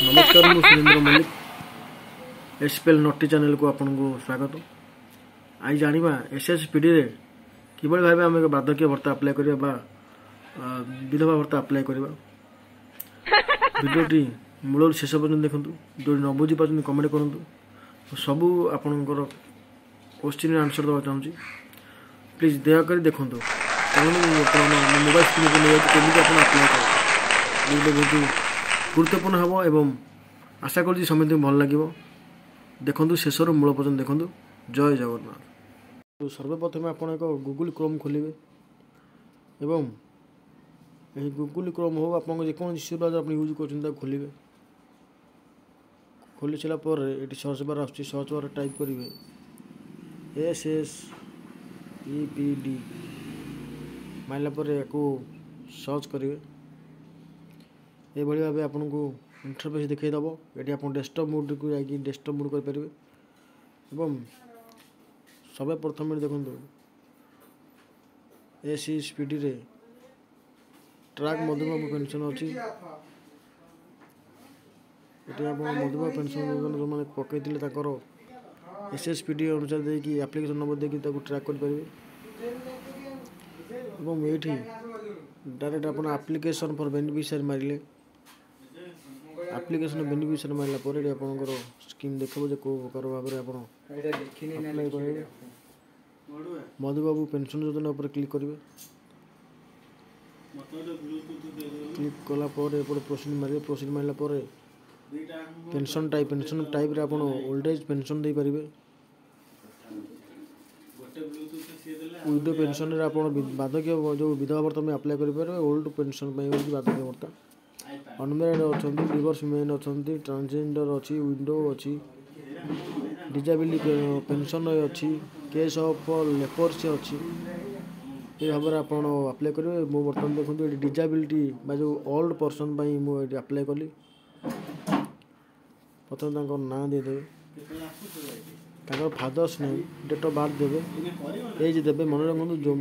नमस्कार मु सुरेंद्र मल्लिक एसपीएल नोटी चैनल को आपन को स्वागत। आज जानिबा एसएसपीडी रे किबळ भाबे हम एक बार्धक्य भत्ता अप्लाई करिबा विधवा भत्ता अप्लाई करिबा। वीडियोटी मूल शेष पर्यंत देखंतु। जो न बुझी पाछन कमेंट करंतु। सबु आपनकर क्वेश्चन आंसर दवा चाहूँ प्लीज दयाकर देखंतु। मोबाइल स्क्रीन को नहीं केमी आप अप्लाई कर बहुत गुरुत्वपूर्ण हम एवं आशा कर समस्त भल लगे देखु शेषर मूल पर्यटन देखु। जय जगन्नाथ। सर्वप्रथम आप एक गूगल क्रोम खोलिए एवं गूगल क्रोम हो आप जेकोसी ब्राउजर आप यूज कर खोलिए। खोली सारापर ये सर्च बार आस सर्च बार टाइप करेंगे SSEPD मारला सर्च करेंगे। ये भाव आपन को इंटरफेस देखईदेव। ये आप डेस्कटॉप मोड को जाकि डेस्कटॉप मोड करेंगे। सर्वप्रथम देखो SSPD रे ट्रैक मधुबाबू पेंशन अच्छी। ये आप मधुबाबू पेंशन जो मैंने पकड़ SSPD अनुसार देखिए एप्लिकेशन नंबर देखिए ट्रैक करेंगे। ये डायरेक्ट आप एप्लिकेशन फॉर बेनिफिशियरी मारे एप्लिकेशन बेनिफिशियरी मारला आपंकर स्कीम देखो जो कौ प्रकार भाव में अप्लाई करेंगे। मधुबाबू पेंशन योजना पर क्लिक करेंगे। क्लिक कलापर प्रोसीड मारे प्रोसीड मारला पेंशन टाइप रे आपण ओल्ड एज पेंशन दे पारिबे। विडो पेंशन रे आपण बाधक्य जो विधवा भत्ता में अप्लाई करि पारे। ओल्ड पेंशन में बाधक्य भत्ता अनमेरिड अच्छा डिवोर्स मैन अच्छा ट्रांसजेंडर अच्छी विडो अच्छी डिजेबिलिटी पेंशन अच्छी केस ऑफ लेपर्सी अच्छी। ये भाव में आप अप्लाई करेंगे। मु बर्तमान देखो ये डिजेबिलिटी जो ओल्ड पर्सन मुझे अप्लाई कली। प्रथम ना देदेवे father's name date of birth देवे एज देवे मन रखु जो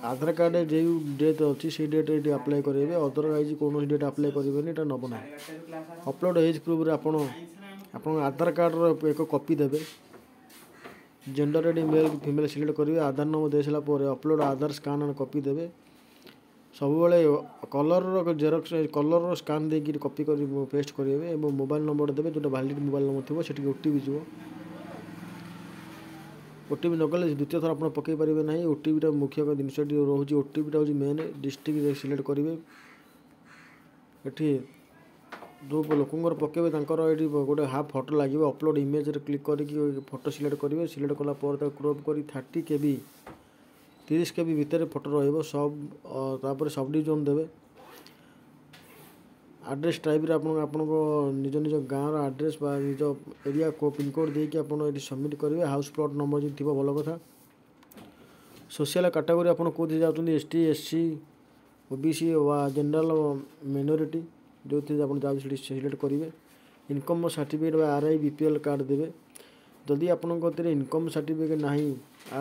आधार कार्ड जो डेट अच्छी से डेट ये अप्लाई करेंगे। अदरवाइज कौन डेट अप्लाई करेंगे ये नब ना। अपलोड एज प्रूफ आप आधार कार्ड एक कॉपी देवे। Gender add male female select करेंगे। आधार नंबर दे सारापर upload Aadhaar scan and copy देवे। सब कलर जेरक्स कलर स्कान देकी कॉपी कर पेस्ट करेंगे। मोबाइल नंबर देवे जो वैलिड मोबाइल नंबर थी से ओटीपी जीव। ओटीपी नगले द्वितीय थर आप पकई पारे ना। ओटीपी मुख्य जिनस रोज ओटीपी हूँ मेन डिस्ट्रिक्ट सिलेक्ट करेंगे। ये जो लोकंर पकेबे ये गोटे हाफ फोटो लगे अपलोड इमेज रे क्लिक करके फोटो सिलेक्ट करेंगे। सिलेक्ट कलापर क्रॉप कर 30 KB 30 KB भितर फोटो रही सब सब डिविजन देवे। एड्रेस टाइप रे निज निज गाँव एड्रेस निज एरिया को पिन कोड देके ये सबमिट करेंगे। हाउस प्लॉट नंबर जी थी भल कथा। सोशल कैटेगरी आप कौन जाऊँ ST SC OBC वा जनरल माइनॉरिटी जो थी आप सिलेक्ट करेंगे। Income certificate RI BPL card देवे। जदि आपंकर इनकम सर्टिफिकेट ना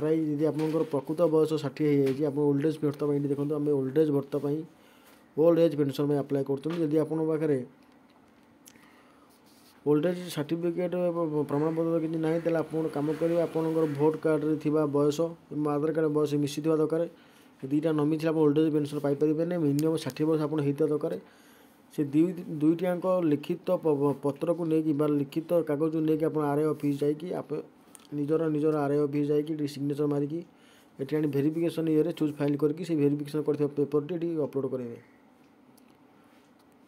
RI यदि आपंकर प्रकृत बयस 60 हो ओल्ड एज भत्ता देखो आम ओल्ड एज भत्ता ओल्ड एज पेंशन में अप्लाई करदी आप पाखे ओल्ड एज सर्टिफिकेट प्रमाणपत्र किसी ना आप कम करेंगे। आपंकर भोट कार्ड रे थिबा बयस आधार कार्ड बयस मिसी दरकार। दुईटा नमी थी ओल्ड एज पेंशन पाइपर नहीं। मिनिमम 60 वर्ष आप दरकार। से दुईटाक लिखित पत्र को लेकिन लिखित कागज को लेकिन आप RI ऑफिस जाकि आप निजर RI ऑफिस जाकि सिग्नेचर मारिकी ये वेरिफिकेशन ये चूज फाइल करके वेरिफिकेशन कर पेपर टी अपलोड करेंगे।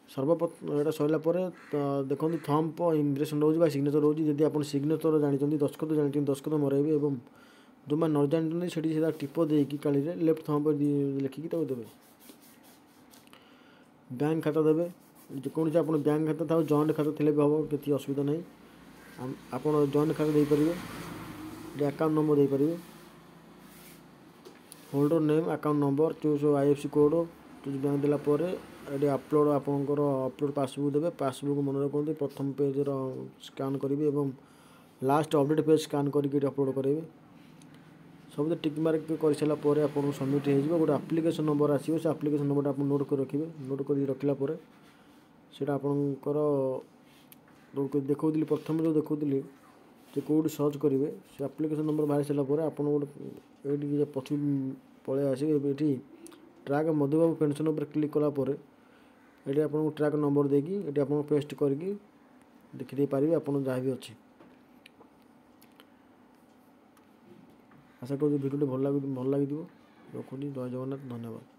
सर्वप्रथम सरला देखो थम्प इम्प्रेशन रोज सिग्नेचर रोज जब आप सिग्नेचर जानते दस्खत जानते दस्खत मरेबे। और जो मैंने न जानते से टिप देकी काली लेफ्ट थम्प लिखिकी देवे। बैंक खाता देवे जेकोसी आप बैंक खाता था जॉइंट खाता थे भी हम किसी असुविधा नहीं। आप जॉइंट खाता दे पारे। अकाउंट नंबर दे पारे। Holder name account number choose IFSC code choose bank देलापर ये अपलोड आपंकर अपलोड पासबुक देवे। पासबुक मन रखु प्रथम पेज स्कान करेंगे और लास्ट अपडेट पेज स्कान करके अपलोड करेंगे। सब टिक मार्क कर सारापर आप सबमिट हो गोटे आप्लिकेसन नंबर आसो से आप्लिकेसन नंबर आप नोट कर रखिए। नोट कर रखला से आपंकर देखौଥିଲି प्रथम जो देखौଥିଲି जे कोड सर्च करेंगे से एप्लिकेशन नंबर बाहर सारा पर आप गोटे पछ पलि आसबे ये ट्रैक मधुबाबू पेंशन उपर क्लिक कलापर ये आपको ट्रैक नंबर देकी ये आप पेस्ट करके देखिदे पारे आप जहाँ भी अच्छे। आशा करूँ भिडियो भल लगे रखुच्छी। जय जगन्नाथ, धन्यवाद।